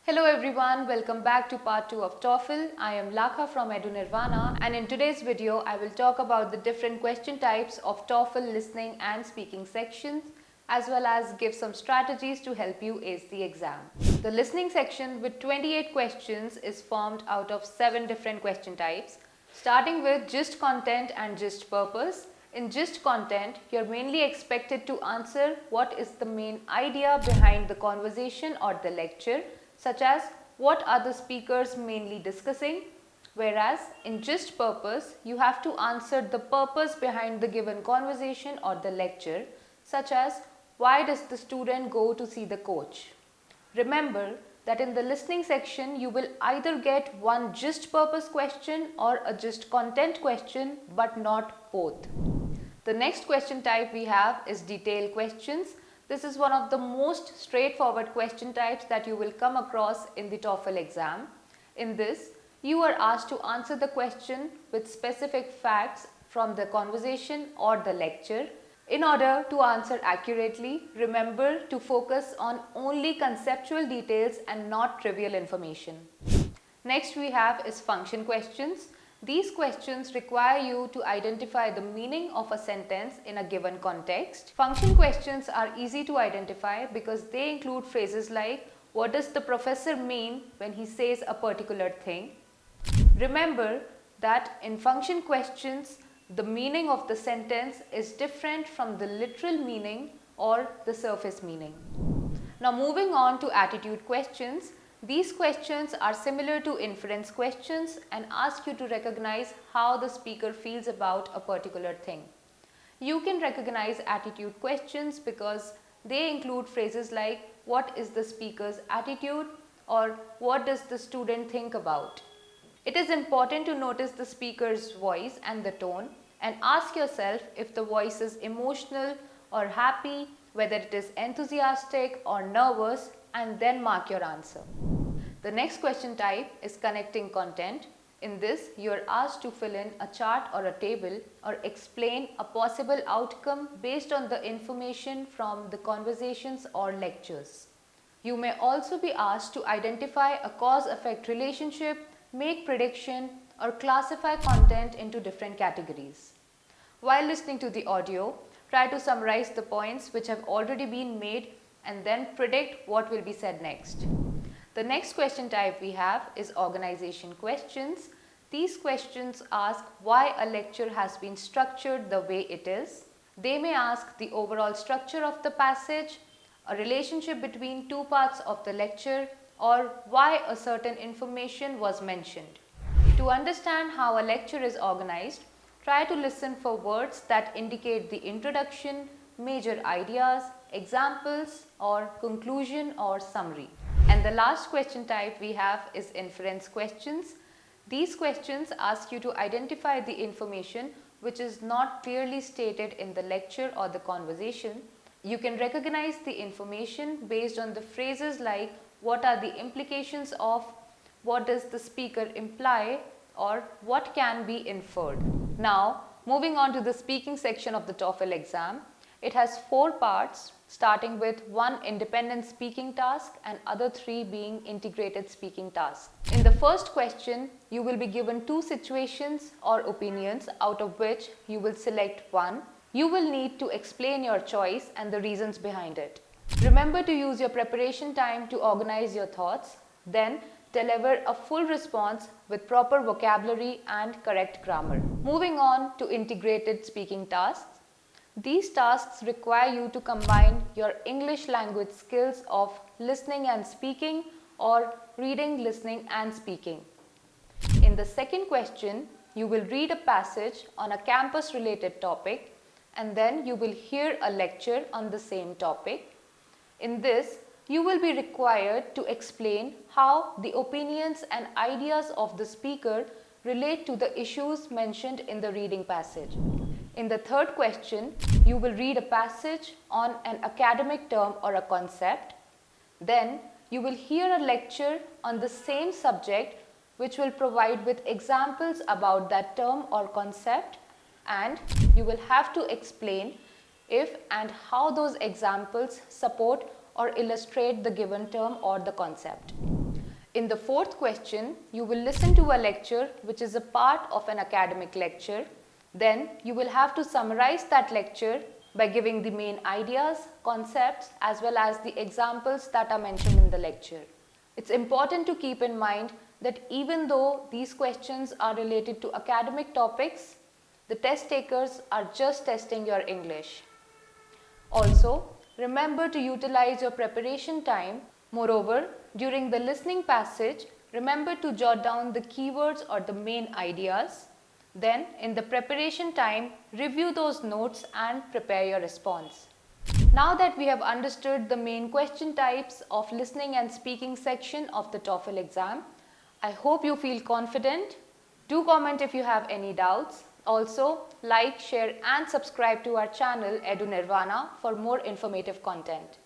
Hello everyone, welcome back to part 2 of TOEFL. I am Lakha from EduNirvana, and in today's video I will talk about the different question types of TOEFL listening and speaking sections, as well as give some strategies to help you ace the exam. The listening section with 28 questions is formed out of 7 different question types, starting with gist content and gist purpose. In gist content, you're mainly expected to answer what is the main idea behind the conversation or the lecture, such as what are the speakers mainly discussing, whereas in gist purpose, you have to answer the purpose behind the given conversation or the lecture, such as why does the student go to see the coach. Remember that in the listening section, you will either get one gist purpose question or a gist content question, but not both. The next question type we have is detailed questions. This is one of the most straightforward question types that you will come across in the TOEFL exam. In this, you are asked to answer the question with specific facts from the conversation or the lecture. In order to answer accurately, remember to focus on only conceptual details and not trivial information. Next we have is function questions. These questions require you to identify the meaning of a sentence in a given context. Function questions are easy to identify because they include phrases like, what does the professor mean when he says a particular thing? Remember that in function questions, the meaning of the sentence is different from the literal meaning or the surface meaning. Now moving on to attitude questions. These questions are similar to inference questions and ask you to recognize how the speaker feels about a particular thing. You can recognize attitude questions because they include phrases like what is the speaker's attitude or what does the student think about. It is important to notice the speaker's voice and the tone and ask yourself if the voice is emotional or happy, whether it is enthusiastic or nervous, and then mark your answer. The next question type is connecting content. In this, you are asked to fill in a chart or a table or explain a possible outcome based on the information from the conversations or lectures. You may also be asked to identify a cause-effect relationship, make prediction, or classify content into different categories. While listening to the audio, try to summarize the points which have already been made and then predict what will be said next. The next question type we have is organization questions. These questions ask why a lecture has been structured the way it is. They may ask the overall structure of the passage, a relationship between two parts of the lecture, or why a certain information was mentioned. To understand how a lecture is organized, try to listen for words that indicate the introduction, major ideas, examples, or conclusion or summary. And the last question type we have is inference questions. These questions ask you to identify the information which is not clearly stated in the lecture or the conversation. You can recognize the information based on the phrases like what are the implications of, what does the speaker imply, or what can be inferred. Now, moving on to the speaking section of the TOEFL exam. It has 4 parts, starting with 1 independent speaking task and other 3 being integrated speaking tasks. In the first question, you will be given 2 situations or opinions, out of which you will select one. You will need to explain your choice and the reasons behind it. Remember to use your preparation time to organize your thoughts, then deliver a full response with proper vocabulary and correct grammar. Moving on to integrated speaking tasks. These tasks require you to combine your English language skills of listening and speaking or reading, listening and speaking. In the second question, you will read a passage on a campus related topic and then you will hear a lecture on the same topic. In this, you will be required to explain how the opinions and ideas of the speaker relate to the issues mentioned in the reading passage. In the third question, you will read a passage on an academic term or a concept. Then, you will hear a lecture on the same subject which will provide with examples about that term or concept, and you will have to explain if and how those examples support or illustrate the given term or the concept. In the fourth question, you will listen to a lecture which is a part of an academic lecture. Then you will have to summarize that lecture by giving the main ideas, concepts as well as the examples that are mentioned in the lecture. It's important to keep in mind that even though these questions are related to academic topics, the test takers are just testing your English. Also, remember to utilize your preparation time. Moreover, during the listening passage, remember to jot down the keywords or the main ideas. Then, in the preparation time, review those notes and prepare your response. Now that we have understood the main question types of listening and speaking section of the TOEFL exam, I hope you feel confident. Do comment if you have any doubts. Also, like, share and subscribe to our channel EduNirvana for more informative content.